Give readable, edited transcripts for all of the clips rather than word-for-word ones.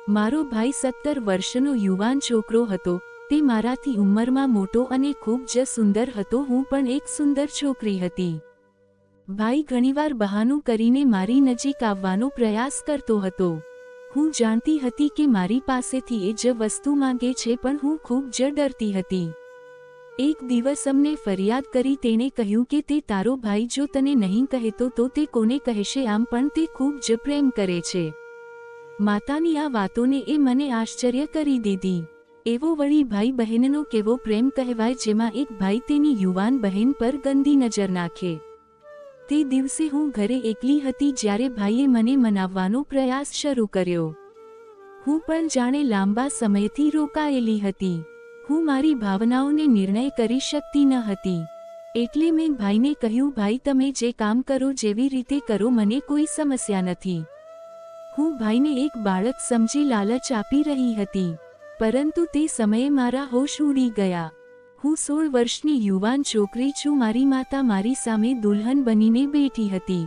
મારો ભાઈ 17 વર્ષનો યુવાન છોકરો હતો। તે મારાથી ઉંમરમાં મોટો અને ખૂબ જ સુંદર હતો। હું પણ એક સુંદર છોકરી હતી। ભાઈ ઘણીવાર બહાનું કરીને મારી નજીક આવવાનો પ્રયાસ કરતો હતો। હું જાણતી હતી કે મારી પાસેથી એ જ વસ્તુ માંગે છે, પણ હું ખૂબ જ ડરતી હતી। એક દિવસ અમને ફરિયાદ કરી તેણે કહ્યું કે તે તારો ભાઈ જો તને નહીં કહેતો તો તે કોને કહેશે? આમ પણ તે ખૂબ જ પ્રેમ કરે છે। માતાની આ વાતોને એ મને આશ્ચર્ય કરી દીધી। એવો વળી ભાઈ બહેનનો કેવો પ્રેમ કહેવાય, જેમાં એક ભાઈ તેની યુવાન બહેન પર ગંદી નજર નાખે। તે દિવસે હું ઘરે એકલી હતી જ્યારે ભાઈએ મને મનાવવાનો પ્રયાસ શરૂ કર્યો। હું પણ જાણે લાંબા સમયથી રોકાયેલી હતી। હું મારી ભાવનાઓને નિર્ણય કરી શકતી ન હતી। એટલે મેં ભાઈને કહ્યું, ભાઈ તમે જે કામ કરો જેવી રીતે કરો, મને કોઈ સમસ્યા નથી। હું ભાઈને એક બાળક સમજી લાલચ આપી રહી હતી, પરંતુ તે સમયે મારા હોશ ઉડી ગયા। હું 16 વર્ષની યુવાન છોકરી છું। મારી માતા મારી સામે દુલ્હન બનીને બેઠી હતી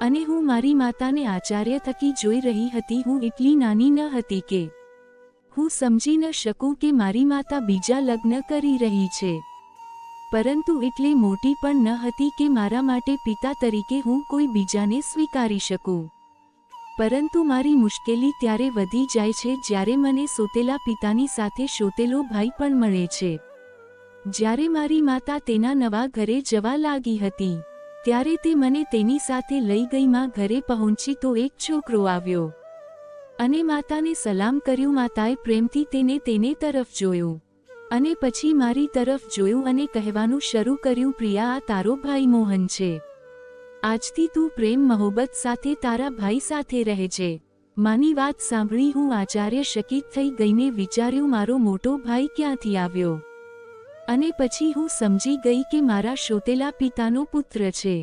અને હું મારી માતાને આચાર્ય થકી જોઈ રહી હતી। હું એટલી નાની ન હતી કે હું સમજી ન શકું કે મારી માતા બીજા લગ્ન કરી રહી છે, પરંતુ એટલે મોટી પણ ન હતી કે મારા માટે પિતા તરીકે હું કોઈ બીજાને સ્વીકારી શકું। પરંતુ મારી મુશ્કેલી ત્યારે વધી જાય છે જ્યારે મને સોતેલા પિતાની સાથે સોતેલો ભાઈ પણ મળે છે। જ્યારે મારી માતા તેના નવા ઘરે જવા લાગી હતી ત્યારે તે મને તેની સાથે લઈ ગઈ। માં ઘરે પહોંચી તો એક છોકરો આવ્યો અને માતાને સલામ કર્યું। માતાએ પ્રેમથી તેને તરફ જોયું અને પછી મારી તરફ જોયું અને કહેવાનું શરૂ કર્યું, પ્રિયા, આ તારો ભાઈ મોહન છે। આજથી તું પ્રેમ મોહબ્બત સાથે તારા ભાઈ સાથે રહેજે। માની વાત સાંભળી હું આશ્ચર્યચકિત થઈ ગઈને વિચાર્યું, મારો મોટો ભાઈ ક્યાંથી આવ્યો? અને પછી હું સમજી ગઈ કે મારા સોતેલા પિતાનો પુત્ર છે,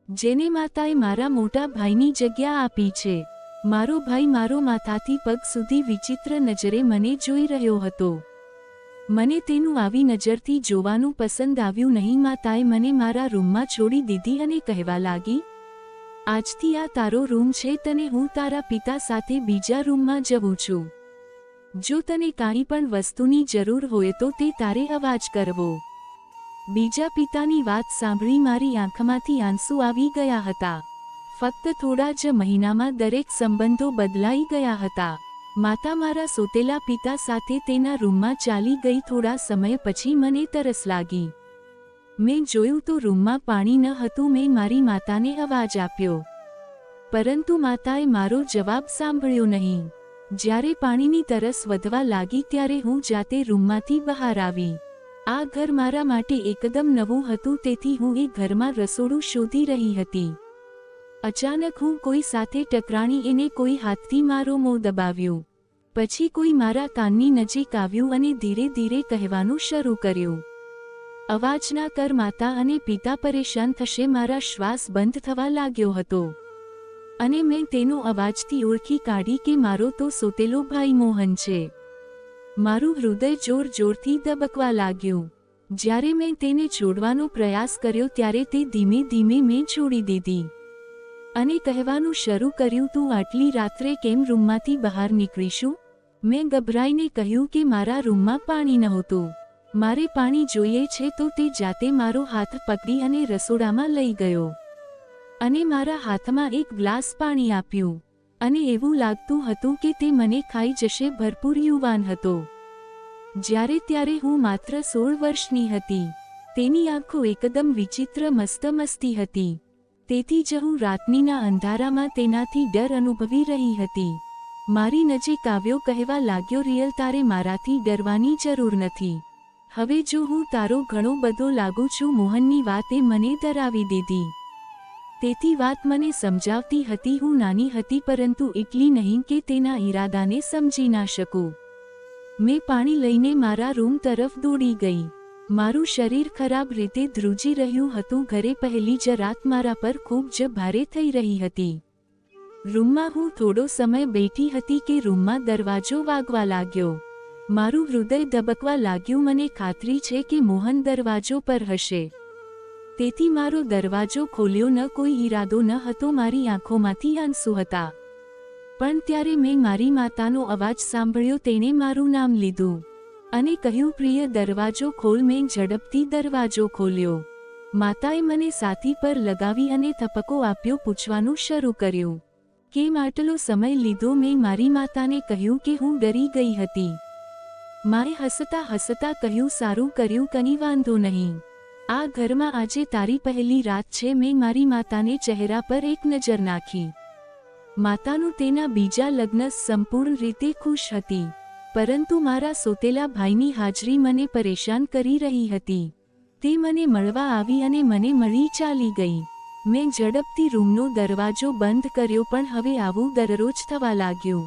જેને માતાએ મારા મોટા ભાઈની જગ્યા આપી છે। મારો ભાઈ મારો માથાથી પગ સુધી વિચિત્ર નજરે મને જોઈ રહ્યો હતો। મને તેનું આવી નજરથી જોવાનું પસંદ આવ્યું નહીં। માતાએ મને મારા રૂમમાં છોડી દીધી અને કહેવા લાગી, આજથી આ તારો રૂમ છે, તને હું તારા પિતા સાથે બીજા રૂમમાં જવું છું। જો તને કાંઈ પણ વસ્તુની જરૂર હોય તો તે તારે અવાજ કરવો। બીજા પિતાની વાત સાંભળી મારી આંખમાંથી આંસુ આવી ગયા હતા। ફક્ત થોડા જ મહિનામાં દરેક સંબંધો બદલાઈ ગયા હતા। માતા મારા સોતેલા પિતા સાથે તેના રૂમમાં ચાલી ગઈ। થોડા સમય પછી મને તરસ લાગી। મેં જોયું તો રૂમમાં પાણી ન હતું। મેં મારી માતાને અવાજ આપ્યો, પરંતુ માતાએ મારો જવાબ સાંભળ્યો નહીં। જ્યારે પાણીની તરસ વધવા લાગી ત્યારે હું જાતે રૂમમાંથી બહાર આવી। આ ઘર મારા માટે એકદમ નવું હતું, તેથી હું એ ઘરમાં રસોડું શોધી રહી હતી। અચાનક હું કોઈ સાથે ટકરાણી। એને કોઈ હાથથી મારો મોં દબાવ્યું। પછી કોઈ મારા કાનની નજીક આવ્યું અને ધીરે ધીરે કહેવાનું શરૂ કર્યું, અવાજ ના કર માતા અને પિતા પરેશાન થશે। મારા શ્વાસ બંધ થવા લાગ્યો હતો અને મેં તેનો અવાજથી ઓળખી કાઢી કે મારો તો સોતેલો ભાઈ મોહન છે। મારું હૃદય જોર જોરથી ધબકવા લાગ્યું। જ્યારે મેં તેને છોડવાનો પ્રયાસ કર્યો ત્યારે તે ધીમે ધીમે મેં છોડી દીધી અને કહેવાનું શરૂ કર્યું, તું આટલી રાત્રે કેમ રૂમમાંથી બહાર નીકળીશું? મેં ગભરાઈને કહ્યું કે મારા રૂમમાં પાણી નહોતું, મારે પાણી જોઈએ છે। તો તે જાતે મારો હાથ પકડી અને રસોડામાં લઈ ગયો અને મારા હાથમાં એક ગ્લાસ પાણી આપ્યું અને એવું લાગતું હતું કે તે મને ખાઈ જશે। ભરપૂર યુવાન હતો, જ્યારે ત્યારે હું માત્ર 16 વર્ષની હતી। તેની આંખો એકદમ વિચિત્ર મસ્તી હતી, તેથી જ હું રાતનીના અંધારામાં તેનાથી ડર અનુભવી રહી હતી। મારી નજીક આવ્યો, કહેવા લાગ્યો, રિયલ, તારે મારાથી ડરવાની જરૂર નથી। હવે જો હું તારો ઘણો બધો લાગુ છું। મોહનની વાતે મને ડરાવી દીધી। તેથી વાત મને સમજાવતી હતી। હું નાની હતી, પરંતુ એટલી નહીં કે તેના ઈરાદાને સમજી ના શકું। મેં પાણી લઈને મારા રૂમ તરફ દોડી ગઈ। મારું શરીર ખરાબ રીતે ધ્રુજી રહ્યું હતું। ઘરે પહેલી જ રાત મારા પર ખૂબ જ ભારે થઈ રહી હતી। રૂમમાં હું થોડો સમય બેઠી હતી કે રૂમમાં દરવાજો વાગવા લાગ્યો। મારું હૃદય ધબકવા લાગ્યું। મને ખાતરી છે કે મોહન દરવાજો પર હશે, તેથી મારો દરવાજો ખોલ્યો। ન કોઈ ઈરાદો ન હતો, મારી આંખોમાંથી આંસુ હતા। પણ ત્યારે મેં મારી માતાનો અવાજ સાંભળ્યો. તેણે મારું નામ લીધું અને કહ્યું, પ્રિય, દરવાજો ખોલ. મેં ઝડપથી દરવાજો ખોલ્યો. માતાએ મને છાતી પર લગાવી અને થપકો આપ્યો. પૂછવાનું શરૂ કર્યું, કેમ આટલો સમય લીધો? મેં મારી માતાને કહ્યું કે હું ડરી ગઈ હતી. માએ હસતા હસતા કહ્યું, સારું કર્યું, કંઈ વાંધો નહીં. આ ઘરમાં આજે તારી પહેલી રાત છે. મેં મારી માતાને ચહેરા પર એક નજર નાખી. માતાનું તેના બીજા લગ્ન સંપૂર્ણ રીતે ખુશ હતી, પરંતુ મારા સોતેલા ભાઈની હાજરી મને પરેશાન કરી રહી હતી. તે મને મળવા આવી અને મને મળી ચાલી ગઈ. મેં ઝડપથી રૂમનો દરવાજો બંધ કર્યો, પણ હવે આવું દરરોજ થવા લાગ્યું.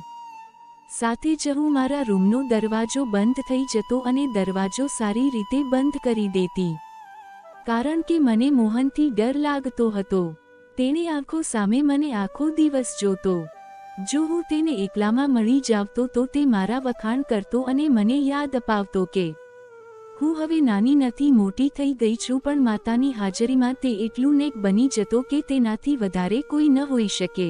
સાથે જ હું મારા રૂમનો દરવાજો બંધ થઈ જતો અને દરવાજો સારી રીતે બંધ કરી દેતી, કારણ કે મને મોહનથી ડર લાગતો હતો. તેણે આંખો સામે મને આખો દિવસ જોતો. જો હું તેને એકલામાં મળી જાવતો તો તે મારા વખાણ કરતો અને મને યાદ અપાવતો કે હું હવે નાની નથી, મોટી થઈ ગઈ છું. પણ માતાની હાજરીમાં તે એટલું નેક બની જતો કે તેનાથી વધારે કોઈ ન હોઈ શકે.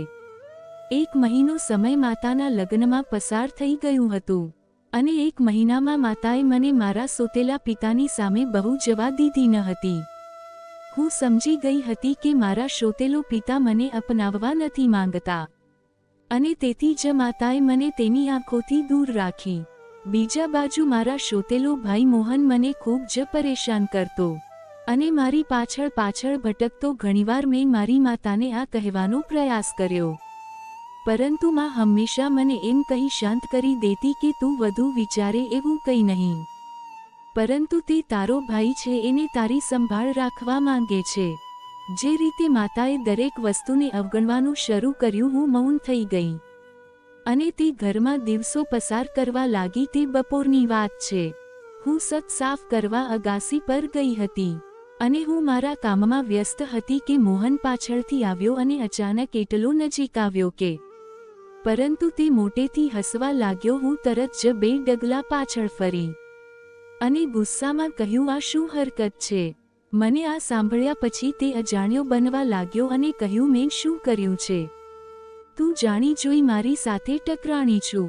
1 મહિનો સમય માતાના લગ્નમાં પસાર થઈ ગયું હતું અને 1 મહિનામાં માતાએ મને મારા સોતેલા પિતાની સામે બહુ જવા દીધી ન હતી. હું સમજી ગઈ હતી કે મારા સોતેલો પિતા મને અપનાવવા નથી માંગતા અને તેથી જ માતાએ મને તેની આંખોથી દૂર રાખી. બીજા બાજુ મારા સોતેલો ભાઈ મોહન મને ખૂબ જ પરેશાન કરતો અને મારી પાછળ પાછળ ભટકતો. ઘણીવાર મેં મારી માતાને આ કહેવાનો પ્રયાસ કર્યો, પરંતુ માં હંમેશા મને એમ કહી શાંત કરી દેતી કે તું વધુ વિચારે એવું કંઈ નહીં, પરંતુ તે તારો ભાઈ છે, એને તારી સંભાળ રાખવા માંગે છે. જે રીતે માતાએ દરેક વસ્તુને અવગણવાનું શરૂ કર્યું, હું મૌન થઈ ગઈ અને તે ઘરમાં દિવસો પસાર કરવા લાગી. તે બપોરની વાત છે. હું છત સાફ કરવા અગાસી પર ગઈ હતી અને હું મારા કામમાં વ્યસ્ત હતી કે મોહન પાછળથી આવ્યો અને અચાનક એટલો નજીક આવ્યો કે પરંતુ તે મોટેથી હસવા લાગ્યો. હું તરત જ 2 ડગલા પાછળ ફરી અને ગુસ્સામાં કહ્યું, આ શું હરકત છે? મને આ સાંભળ્યા પછી તે અજાણ્યો બનવા લાગ્યો અને કહ્યું, મેં શું કર્યું છે? તું જાણી જોઈ મારી સાથે ટકરાણી છું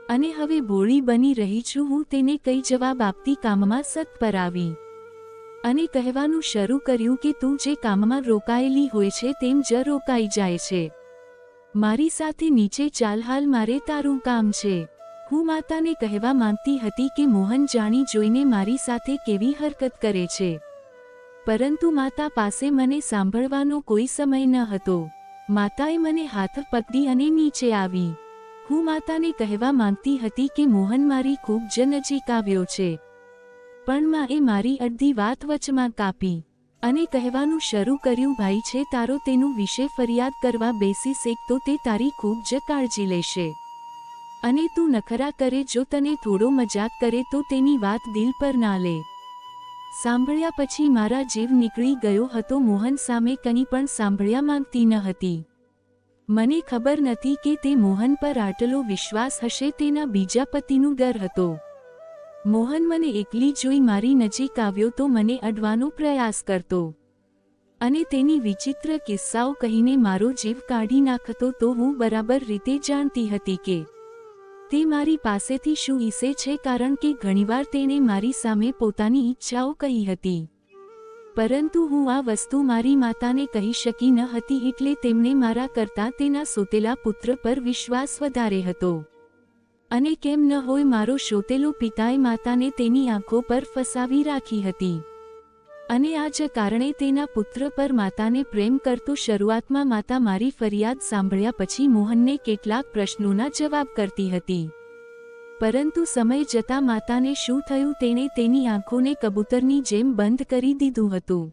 અને હવે ભોળી બની રહી છું. હું તેને કઈ જવાબ આપતી કામમાં સત પર આવી અને કહેવાનું શરૂ કર્યું કે તું જે કામમાં રોકાયેલી હોય છે તેમ જ રોકાઈ જાય છે. મારી સાથે નીચે ચાલ, હાલ મારે તારું કામ છે. હું માતાને કહેવા માંગતી હતી કે મોહન જાણી જોઈને મારી સાથે કેવી હરકત કરે છે, પરંતુ માતા પાસે મને સાંભળવાનો કોઈ સમય ન હતો. માતાએ મને હાથ પકડી અને નીચે આવી. હું માતાને કહેવા માંગતી હતી કે મોહન મારી ખૂબ જ નજીક આવ્યો છે, પણ માએ મારી અડધી વાત વચમાં કાપી અને કહેવાનું શરૂ કર્યું, ભાઈ છે તારો, તેનું વિશે ફરિયાદ કરવા બેસીશ તો તે તારી ખૂબ જ કાળજી લેશે અને તું નખરા કરે, જો તને થોડો મજાક કરે તો તેની વાત દિલ પર ના લે. સાંભળ્યા પછી મારા જીવ નીકળી ગયો હતો. મોહન સામે કંઈ પણ સાંભળ્યા માંગતી ન હતી. મને ખબર નથી કે તે મોહન પર આટલો વિશ્વાસ હશે. તેના બીજા પતિનું ડર હતો. મોહન મને એકલી જોઈ મારી નજીક આવ્યો તો મને અડવાનો પ્રયાસ કરતો અને તેની વિચિત્ર કિસ્સાઓ કહીને મારો જીવ કાઢી નાખતો. તો હું બરાબર રીતે જાણતી હતી કે તે મારી પાસેથી શું ઈચ્છે છે, કારણ કે ઘણીવાર તેણે મારી સામે પોતાની ઈચ્છાઓ કહી હતી, પરંતુ હું આ વસ્તુ મારી માતાને કહી શકી ન હતી. એટલે તેમને મારા કરતાં તેના સોતેલા પુત્ર પર વિશ્વાસ વધારે હતો. અને કેમ ન હોય, મારો સોતેલો પિતાએ માતાને તેની આંખો પર ફસાવી રાખી હતી અને આ જ કારણે તેના પુત્ર પર માતાને પ્રેમ કરતો. શરૂઆતમાં માતા મારી ફરિયાદ સાંભળ્યા પછી મોહનને કેટલાક પ્રશ્નોના જવાબ કરતી હતી, પરંતુ સમય જતાં માતાને શું થયું, તેણે તેની આંખોને કબૂતરની જેમ બંધ કરી દીધું હતું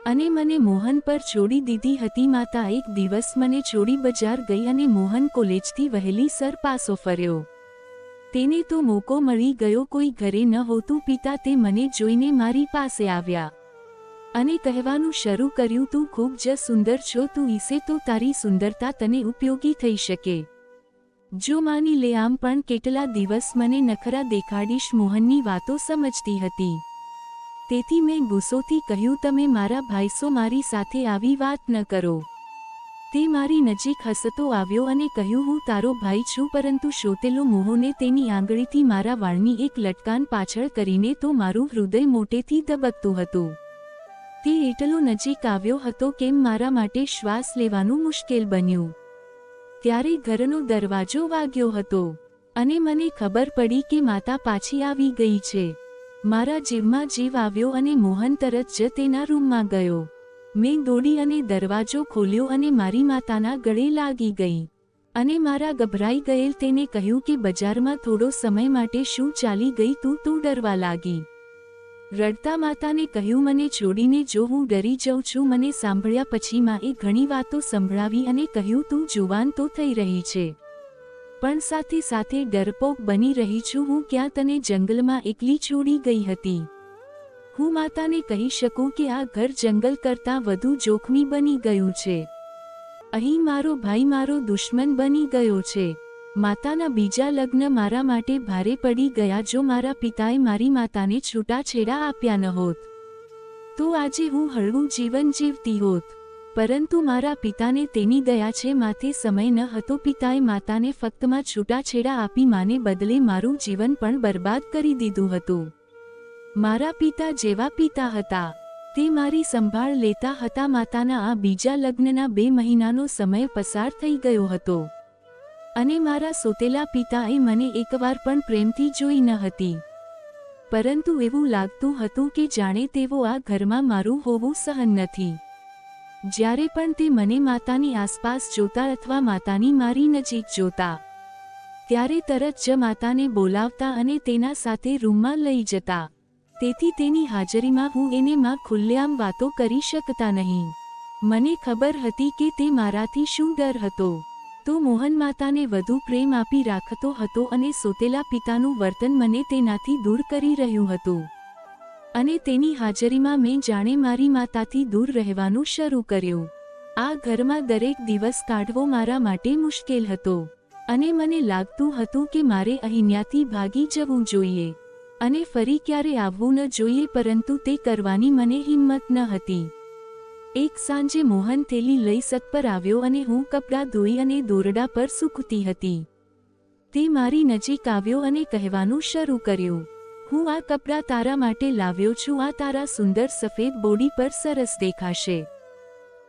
અને મને મોહન પર છોડી દીધી હતી. માતા એક દિવસ મને છોડી બજાર ગઈ અને મોહન કોલેજથી વહેલી સર પાસો ફર્યો. તેને તો મોકો મળી ગયો, કોઈ ઘરે ન હોતું. પિતા તે મને જોઈને મારી પાસે આવ્યા અને કહેવાનું શરૂ કર્યું, તું ખૂબ જ સુંદર છો, તું ઈસે તો તારી સુંદરતા તને ઉપયોગી થઈ શકે. જો માની લે, આમ પણ કેટલા દિવસ મને નખરા દેખાડીશ. મોહનની વાતો સમજતી હતી, તેથી મેં ગુસ્સોથી કહ્યું, તમે મારા ભાઈસો, મારી સાથે આવી વાત ન કરો. તે મારી નજીક હસતો આવ્યો અને કહ્યું, હું તારો ભાઈ છું, પરંતુ શોતેલો મોહોને તેની આંગળીથી મારા વાળની એક લટકાન પાછળ કરીને તો મારું હૃદય મોટેથી ધબકતું હતું. તે એટલો નજીક આવ્યો હતો કેમ મારા માટે શ્વાસ લેવાનું મુશ્કેલ બન્યું. ત્યારે ઘરનો દરવાજો વાગ્યો હતો અને મને ખબર પડી કે માતા પાછી આવી ગઈ છે. મારા જીવમાં જીવ આવ્યો અને મોહન તરત જ તેના રૂમમાં ગયો. મેં દોડી અને દરવાજો ખોલ્યો અને મારી માતાના ગળે લાગી ગઈ અને મારા ગભરાઈ ગયેલ તેને કહ્યું કે બજારમાં થોડો સમય માટે શું ચાલી ગઈ તું ડરવા લાગી. રડતા માતાને કહ્યું, મને છોડીને જો હું ડરી જાઉં છું. મને સાંભળ્યા પછી માએ ઘણી વાતો સંભળાવી અને કહ્યું, તું જુવાન તો થઈ રહી છે, પણ સાથે સાથે ડરપોક બની રહી છું. હું ક્યાં તને જંગલમાં એકલી છોડી ગઈ હતી? હું માતાને કહી શકું કે આ ઘર જંગલ કરતાં વધુ જોખમી બની ગયું છે. અહીં મારો ભાઈ મારો દુશ્મન બની ગયો છે. માતાના બીજા લગ્ન મારા માટે ભારે પડી ગયા. જો મારા પિતાએ મારી માતાને છૂટાછેડા આપ્યા ન હોત તો આજે હું હળવું જીવન જીવતી હોત. પરંતુ મારા પિતાને તેની દયા છે માથે સમય ન હતો. પિતાએ માતાને ફક્તમાં છૂટાછેડા આપી માને બદલે મારું જીવન પણ બરબાદ કરી દીધું હતું. મારા પિતા જેવા પિતા હતા, તે મારી સંભાળ લેતા હતા. માતાના આ બીજા લગ્નના 2 મહિનાનો સમય પસાર થઈ ગયો હતો અને મારા સોતેલા પિતાએ મને એકવાર પણ પ્રેમથી જોઈ ન હતી. પરંતુ એવું લાગતું હતું કે જાણે તેઓ આ ઘરમાં મારું હોવું સહન નથી. જ્યારે પણ તે મને માતાની આસપાસ જોતા અથવા માતાની મારી નજીક જોતા, ત્યારે તરત જ માતાને બોલાવતા અને તેના સાથે રૂમમાં લઈ જતા. તેથી તેની હાજરીમાં હું એને માં ખુલ્લેઆમ વાતો કરી શકતા નહીં. મને ખબર હતી કે તે મારાથી શું ડર હતો. તો મોહન માતાને વધુ પ્રેમ આપી રાખતો હતો અને સોતેલા પિતાનું વર્તન મને તેનાથી દૂર કરી રહ્યું હતું. અને તેની હાજરીમાં મેં જાણે મારી માતાથી દૂર રહેવાનું શરૂ કર્યું. આ ઘરમાં દરેક દિવસ કાઢવો મારા માટે મુશ્કેલ હતો અને મને લાગતું હતું કે મારે અહીંયાથી ભાગી જવું જોઈએ અને ફરી ક્યારે આવવું ન જોઈએ, પરંતુ તે કરવાની મને હિંમત ન હતી. એક સાંજે મોહન થેલી લઈ છત પર આવ્યો અને હું કપડાં ધોઈ અને દોરડા પર સૂકવતી હતી. તે મારી નજીક આવ્યો અને કહેવાનું શરૂ કર્યું, હું આ કપડાં તારા માટે લાવ્યો છું. આ તારા સુંદર સફેદ બોડી પર સરસ દેખાશે.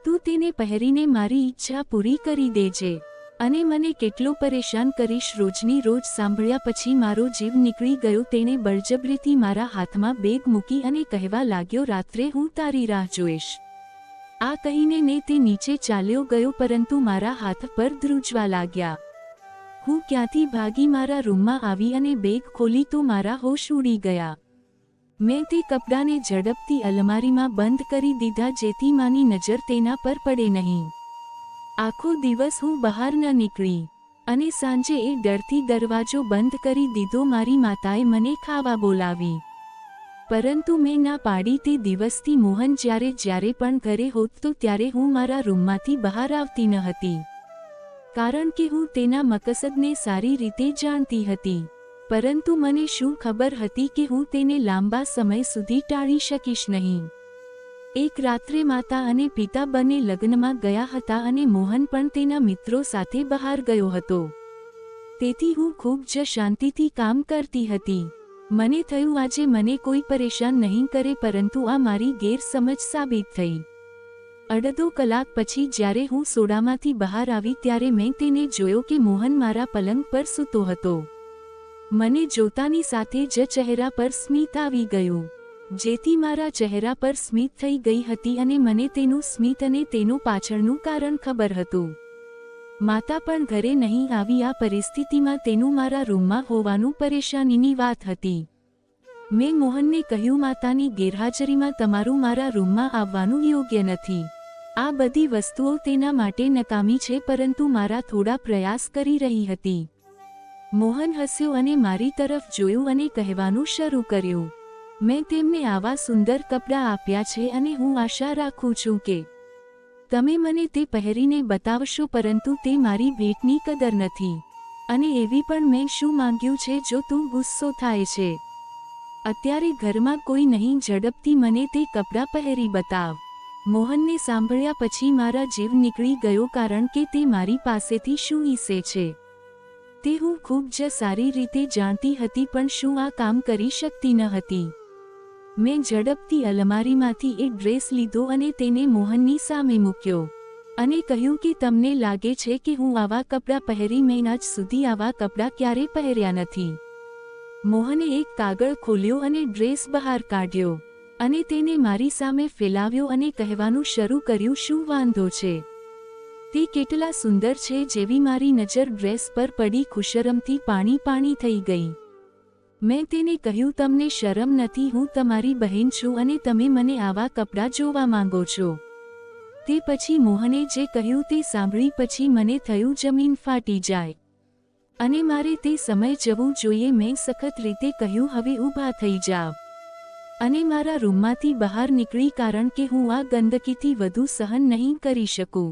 તું તેને પહેરીને મારી ઈચ્છા પૂરી કરી દેજે અને મને કેટલો પરેશાન કરીશ. રોજની રોજ સાંભળ્યા પછી મારો જીવ નીકળી ગયો. તેણે બળજબરીથી મારા હાથમાં બેગ મૂકી અને કહેવા લાગ્યો, રાત્રે હું તારી રાહ જોઈશ. આ કહીને ને તે નીચે ચાલ્યો ગયો, પરંતુ મારા હાથ પર ધ્રુજવા લાગ્યા. હું ક્યાંથી ભાગી મારા રૂમમાં આવી અને બેગ ખોલી તો મારા હોશ ઉડી ગયા. મેં તે કપડાને ઝડપથી અલમારીમાં બંધ કરી દીધા જેથી માની નજર તેના પર પડે નહીં. આખો દિવસ હું બહાર ન નીકળી અને સાંજે એ ડરથી દરવાજો બંધ કરી દીધો. મારી માતાએ મને ખાવા બોલાવી, પરંતુ મેં ના પાડી. તે દિવસથી મોહન જ્યારે પણ ઘરે હોત તો ત્યારે હું મારા રૂમમાંથી બહાર આવતી ન હતી, કારણ કે હું તેના મકસદને સારી રીતે જાણતી હતી. પરંતુ મને શું ખબર હતી કે હું તેને લાંબા સમય સુધી ટાળી શકીશ નહીં. એક રાત્રે માતા અને પિતા બંને લગ્નમાં ગયા હતા અને મોહન પણ તેના મિત્રો સાથે બહાર ગયો હતો. તેથી હું ખૂબ જ શાંતિથી કામ કરતી હતી. મને થયું આજે મને કોઈ પરેશાન નહીં કરે, પરંતુ આ મારી ગેરસમજ સાબિત થઈ. અડધો કલાક પછી જ્યારે હું સોડામાંથી બહાર આવી ત્યારે મેં તેને જોયો કે મોહન મારા પલંગ પર સૂતો હતો. મને જોતાની સાથે જ ચહેરા પર સ્મિત આવી ગયું, જેથી મારા ચહેરા પર સ્મિત થઈ ગઈ હતી અને મને તેનું સ્મિત અને તેનું પાછળનું કારણ ખબર હતું. માતા પણ ઘરે નહીં આવી. આ પરિસ્થિતિમાં તેનું મારા રૂમમાં હોવાનું પરેશાનીની વાત હતી. મેં મોહનને કહ્યું, માતાની ગેરહાજરીમાં તમારું મારા રૂમમાં આવવાનું યોગ્ય નથી. આ બધી વસ્તુઓ તેના માટે નકામી છે, પરંતુ મારા થોડા પ્રયાસ કરી રહી હતી. મોહન હસ્યો અને મારી તરફ જોયું અને કહેવાનું શરૂ કર્યું, મેં તેમને આવા સુંદર કપડાં આપ્યા છે અને હું આશા રાખું છું કે તમે મને તે પહેરીને બતાવશો, પરંતુ તે મારી ભેટની કદર નથી અને એવી પણ મેં શું માંગ્યું છે જો તું ગુસ્સો થાય છે? અત્યારે ઘરમાં કોઈ નહીં, ઝડપથી મને તે કપડાં પહેરી બતાવ. મોહનને સાંભળ્યા પછી મારા જીવ નીકળી ગયો, કારણ કે તે મારી પાસેથી શું ઈચ્છે છે તે હું ખૂબ જ સારી રીતે જાણતી હતી, પણ શું આ કામ કરી શકતી ન હતી. મેં ઝડપથી અલમારીમાંથી એક ડ્રેસ લીધો અને તેને મોહનની સામે મૂક્યો અને કહ્યું કે તમને લાગે છે કે હું આવા કપડાં પહેરી? મેં આજ સુધી આવા કપડાં ક્યારે પહેર્યા નથી. મોહને એક કાગળ ખોલ્યો અને ડ્રેસ બહાર કાઢ્યો અને તેને મારી સામે ફેલાવ્યો અને કહેવાનું શરૂ કર્યું, શું વાંધો છે? તે કેટલા સુંદર છે. જેવી મારી નજર ડ્રેસ પર પડી, ખુશરમથી પાણી પાણી થઈ ગઈ. મેં તેને કહ્યું, તમને શરમ નથી? હું તમારી બહેન છું અને તમે મને આવા કપડાં જોવા માંગો છો? તે પછી મોહને જે કહ્યું તે સાંભળી પછી મને થયું જમીન ફાટી જાય અને મારે તે સમય જવું જોઈએ. મેં સખત રીતે કહ્યું, હવે ઊભા થઈ જાવ અને મારા રૂમમાંથી બહાર નીકળી, કારણ કે હું આ ગંદકીથી વધુ સહન નહીં કરી શકું.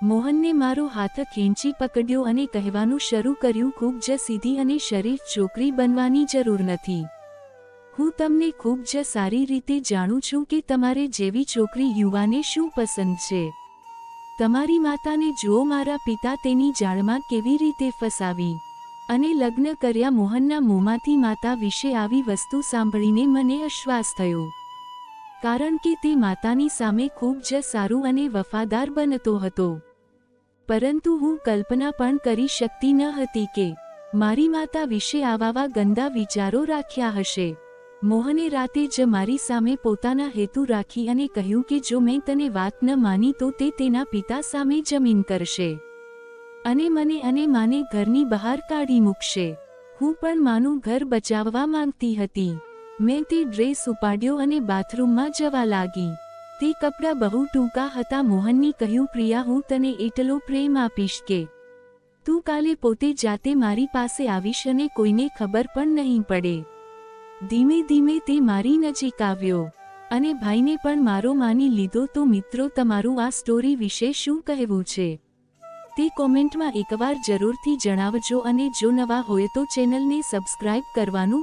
મોહનને મારો હાથ ખેંચી પકડ્યો અને કહેવાનું શરૂ કર્યું, ખૂબ જ સીધી અને શરીફ છોકરી બનવાની જરૂર નથી. હું તમને ખૂબ જ સારી રીતે જાણું છું કે તમારે જેવી છોકરી યુવાને શું પસંદ છે. તમારી માતાને જુઓ, મારા પિતા તેની જાળમાં કેવી રીતે ફસાવી અને લગ્ન કર્યા. મોહનના મોંમાંથી માતા વિશે આવી વસ્તુ સાંભળીને મને અશ્વાસ થયો, કારણ કે તે માતાની સામે ખૂબ જ સારું અને વફાદાર બનતો હતો. પરંતુ હું કલ્પના પણ કરી શકતી ન હતી કે મારી માતા વિશે આવા ગંદા વિચારો રાખ્યા હશે. મોહને રાતે જ મારી સામે પોતાના હેતુ રાખી અને કહ્યું કે જો મેં તને વાત ન માની તો તે તેના પિતા સામે જમીન કરશે અને મને અને માને ઘરની બહાર કાઢી મૂકશે. હું પણ માનું ઘર બચાવવા માંગતી હતી. મેં તે ડ્રેસ ઉપાડ્યો અને બાથરૂમમાં જવા લાગી. તે કપડાં બહુ ટૂંકા હતા. મોહનની કહ્યું, પ્રિયા, હું તને એટલો પ્રેમ આપીશ કે તું કાલે પોતે જાતે મારી પાસે આવીશ અને કોઈને ખબર પણ નહીં પડે. ધીમે ધીમે તે મારી નજીક આવ્યો અને ભાઈને પણ મારો માની લીધો. તો મિત્રો, તમારું આ સ્ટોરી વિશે શું કહેવું છે તે કોમેન્ટમાં એકવાર જરૂરથી જણાવજો અને જો નવા હોય તો ચેનલને સબસ્ક્રાઇબ કરવાનું